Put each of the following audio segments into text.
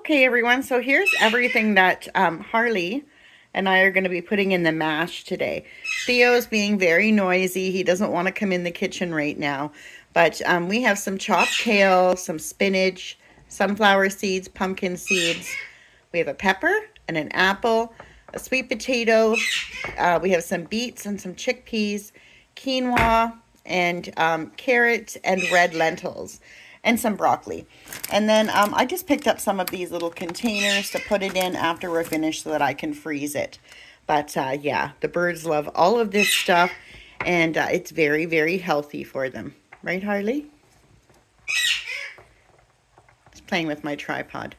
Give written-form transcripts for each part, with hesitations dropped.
Okay, everyone, so here's everything that Harley and I are going to be putting in the mash today. Theo's being very noisy. He doesn't want to come in the kitchen right now. But we have some chopped kale, some spinach, sunflower seeds, pumpkin seeds. We have a pepper and an apple, a sweet potato. We have some beets and some chickpeas, quinoa, and carrots and red lentils, and some broccoli. And then I just picked up some of these little containers to put it in after we're finished so that I can freeze it. But yeah, the birds love all of this stuff, and it's very, very healthy for them. Right, Harley? Just playing with my tripod.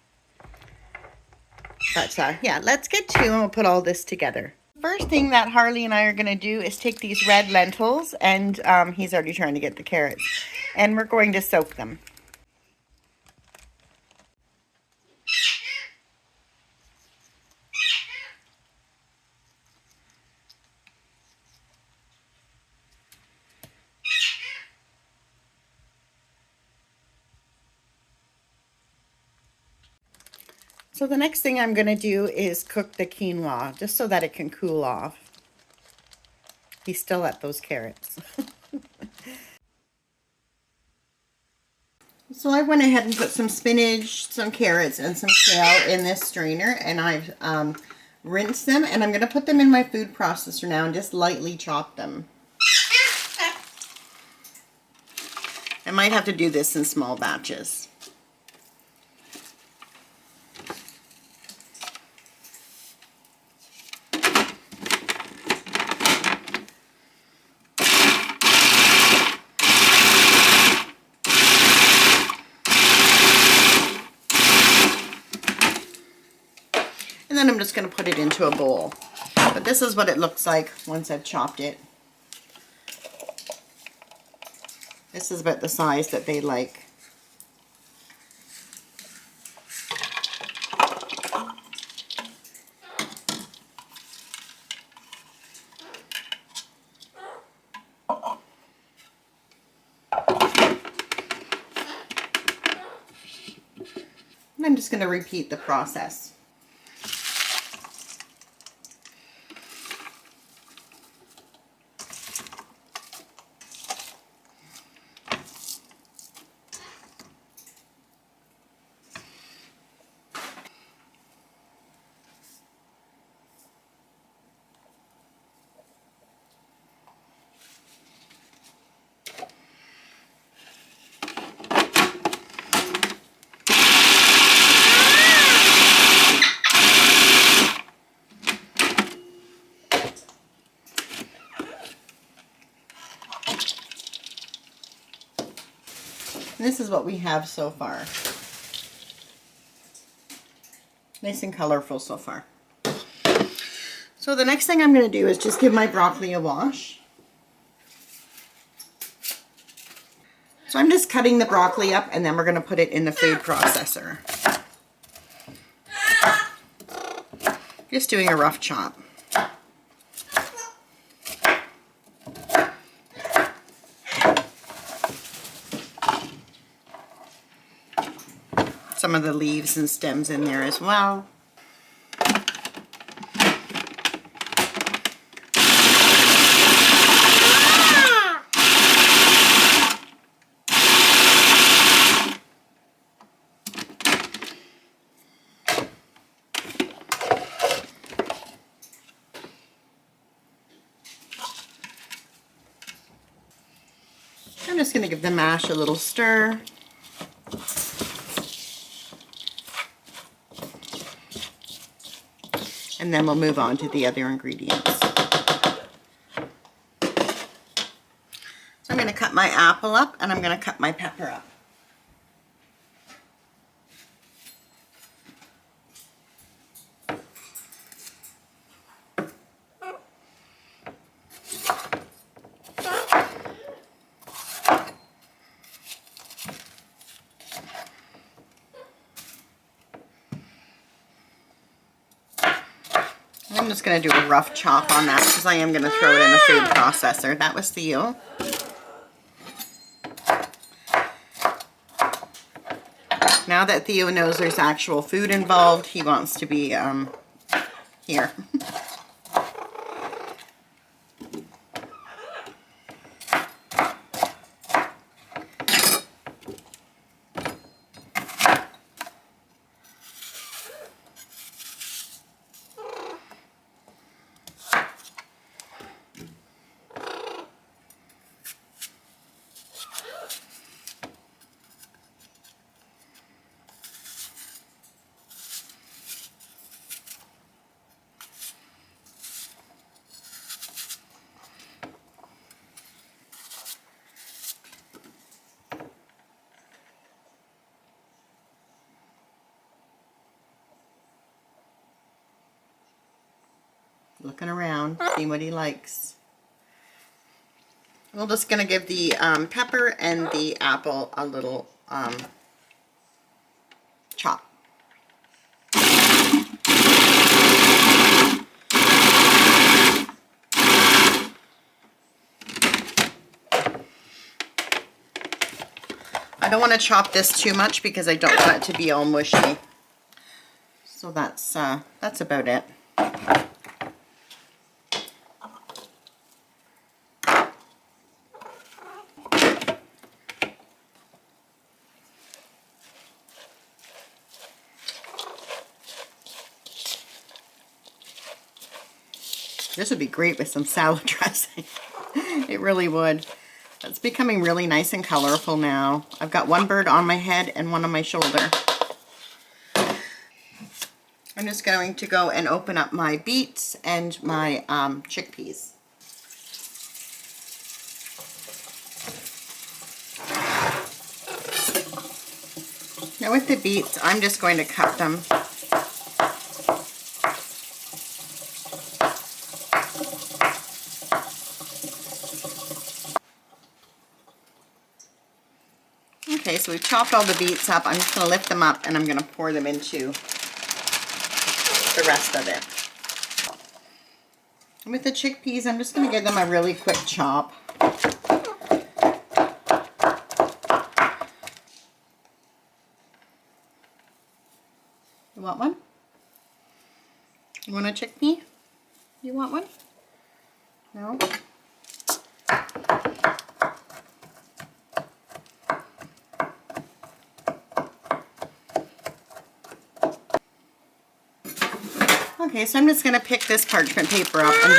But yeah, let's get to and we'll put all this together. First thing that Harley and I are going to do is take these red lentils, and he's already trying to get the carrots, and we're going to soak them. So the next thing I'm going to do is cook the quinoa, just so that it can cool off. He's still at those carrots. So I went ahead and put some spinach, some carrots, and some kale in this strainer, and I've rinsed them, and I'm going to put them in my food processor now and just lightly chop them. I might have to do this in small batches. And then I'm just going to put it into a bowl. But this is what it looks like once I've chopped it. This is about the size that they like. And I'm just going to repeat the process. This is what we have so far. Nice and colorful so far. So the next thing I'm going to do is just give my broccoli a wash. So I'm just cutting the broccoli up, and then we're going to put it in the food processor. Just doing a rough chop. Some of the leaves and stems in there as well. I'm just going to give the mash a little stir. And then we'll move on to the other ingredients. So I'm going to cut my apple up, and I'm going to cut my pepper up. I'm just going to do a rough chop on that because I am going to throw it in the food processor. That was Theo. Now that Theo knows there's actual food involved, he wants to be here. Looking around, see what he likes. We're just going to give the pepper and the apple a little chop. I don't want to chop this too much because I don't want it to be all mushy. So that's about it. This would be great with some salad dressing. It really would. It's becoming really nice and colorful now. I've got one bird on my head and one on my shoulder. I'm just going to go and open up my beets and my chickpeas. Now with the beets, I'm just going to cut them. Okay, so we've chopped all the beets up. I'm just going to lift them up and I'm going to pour them into the rest of it. And with the chickpeas, I'm just going to give them a really quick chop. You want one? You want a chickpea? You want one? No? Okay, so I'm just going to pick this parchment paper up and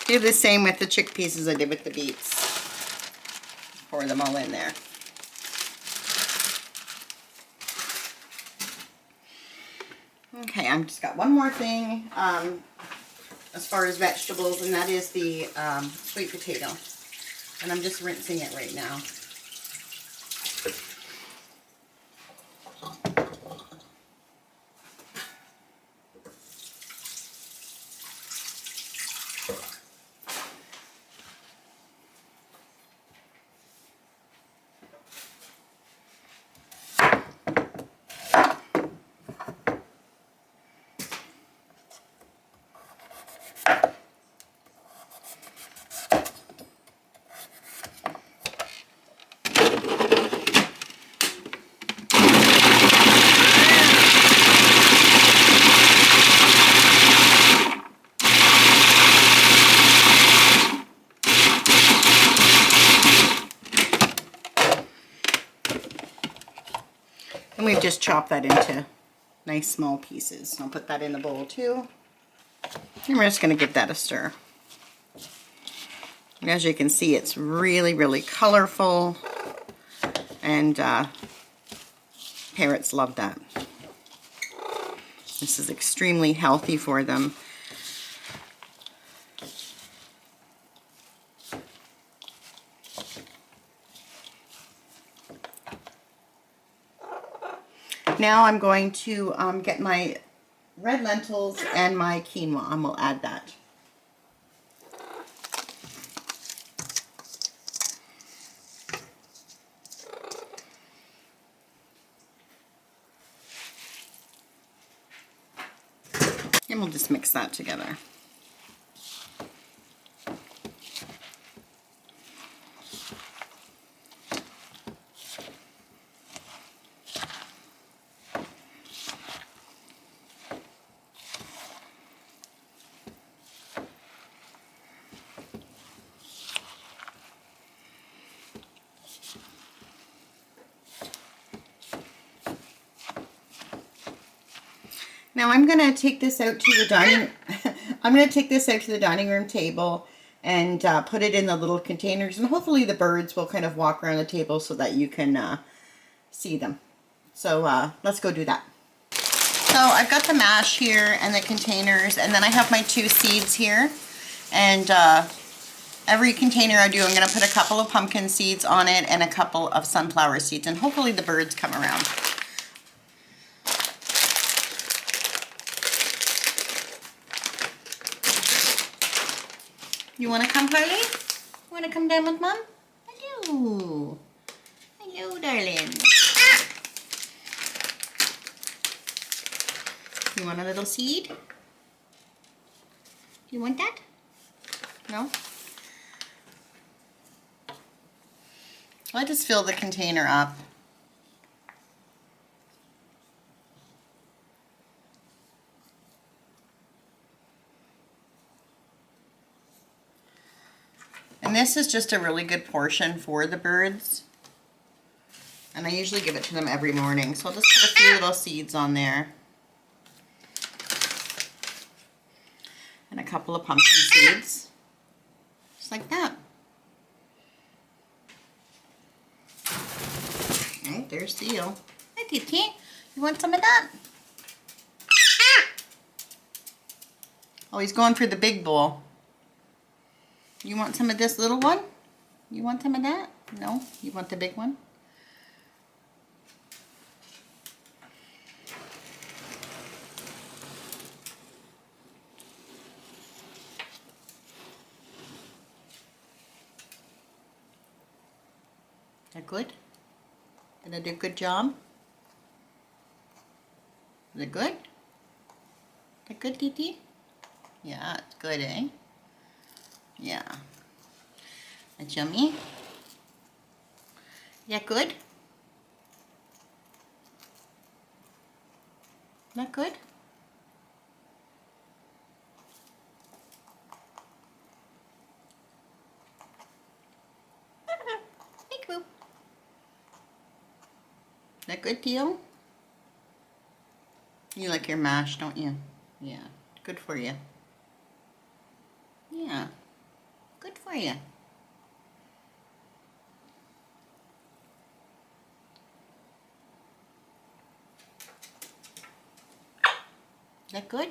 do the same with the chickpeas as I did with the beets. Pour them all in there. Okay, I've just got one more thing as far as vegetables, and that is the sweet potato. And I'm just rinsing it right now. And we've just chopped that into nice small pieces. I'll put that in the bowl too. And we're just going to give that a stir. And as you can see, it's really, really colorful. And parrots love that. This is extremely healthy for them. Now I'm going to get my red lentils and my quinoa, and we'll add that. And we'll just mix that together. Now I'm gonna take this out to the dining. I'm gonna take this out to the dining room table and put it in the little containers, and hopefully the birds will kind of walk around the table so that you can see them. So let's go do that. So I've got the mash here and the containers, and then I have my 2 seeds here. And every container I do, I'm going to put a couple of pumpkin seeds on it and a couple of sunflower seeds, and hopefully the birds come around. You want to come, Harley? You want to come down with Mom? Hello. Hello, darling. You want a little seed? You want that? No? I just fill the container up. And this is just a really good portion for the birds. And I usually give it to them every morning. So I'll just put a few little seeds on there. And a couple of pumpkin seeds. Just like that. Right, there's Theo. Hi, Titi. You want some of that? Oh, he's going for the big bowl. You want some of this little one? You want some of that? No? You want the big one? Is that good? Did I do a good job? Is it good? Is that good, Titi? Yeah, it's good, eh? Yeah. That's yummy. Yeah, good? Not good? Hey, Boo. That good, Theo? You like your mash, don't you? Yeah, good for you. Yeah, good for you. That good?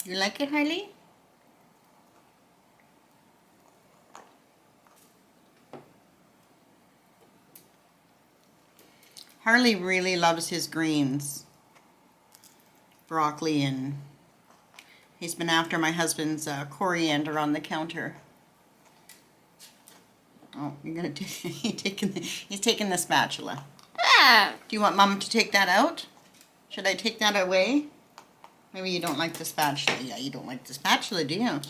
You like it, Harley? Harley really loves his greens. Broccoli, and he's been after my husband's coriander on the counter. Oh, you're gonna he's taking the spatula. Ah! Do you want Mom to take that out? Should I take that away? Maybe you don't like the spatula. Yeah, you don't like the spatula, do you?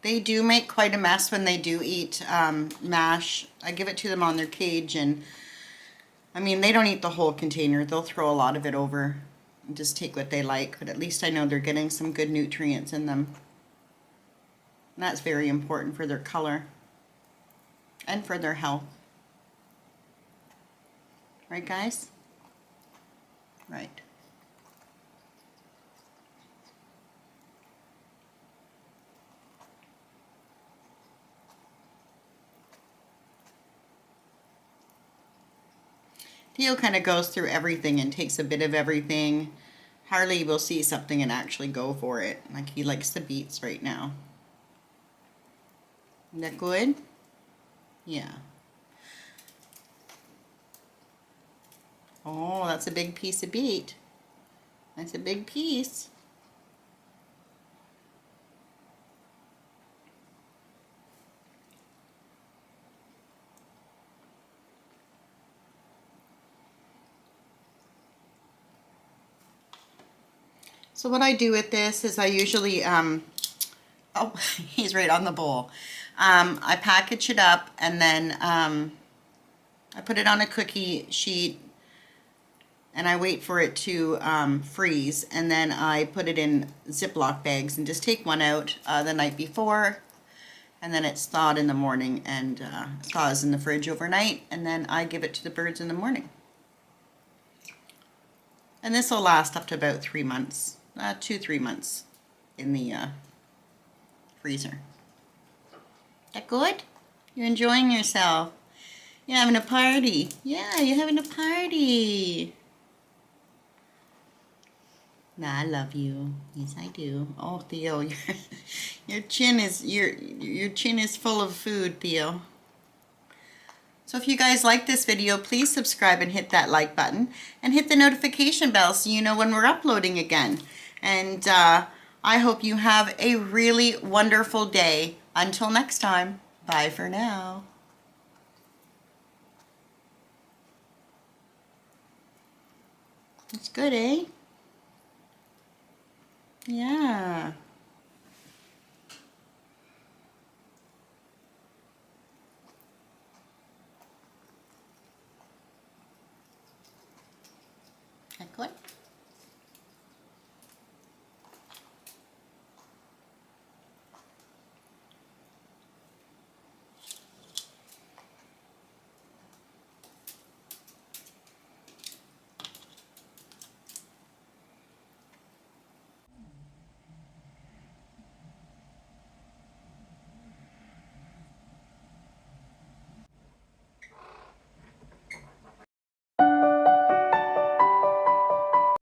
They do make quite a mess when they do eat mash. I give it to them on their cage, and I mean, they don't eat the whole container. They'll throw a lot of it over and just take what they like, but at least I know they're getting some good nutrients in them. And that's very important for their color and for their health. Right, guys? Right. Theo kind of goes through everything and takes a bit of everything. Harley will see something and actually go for it. Like, he likes the beets right now. Isn't that good? Yeah. Oh, that's a big piece of beet. That's a big piece. So what I do with this is I usually, oh, he's right on the bowl. I package it up, and then I put it on a cookie sheet, and I wait for it to freeze, and then I put it in Ziploc bags and just take one out the night before, and then it's thawed in the morning and thaws in the fridge overnight, and then I give it to the birds in the morning. And this will last up to about 3 months, 2-3 months in the freezer. That good? You're enjoying yourself. You're having a party. Yeah, you're having a party. Nah, I love you. Yes, I do. Oh, Theo, your chin is full of food, Theo. So if you guys like this video, please subscribe and hit that like button and hit the notification bell so you know when we're uploading again. And I hope you have a really wonderful day. Until next time, bye for now. It's good, eh? Yeah. That good?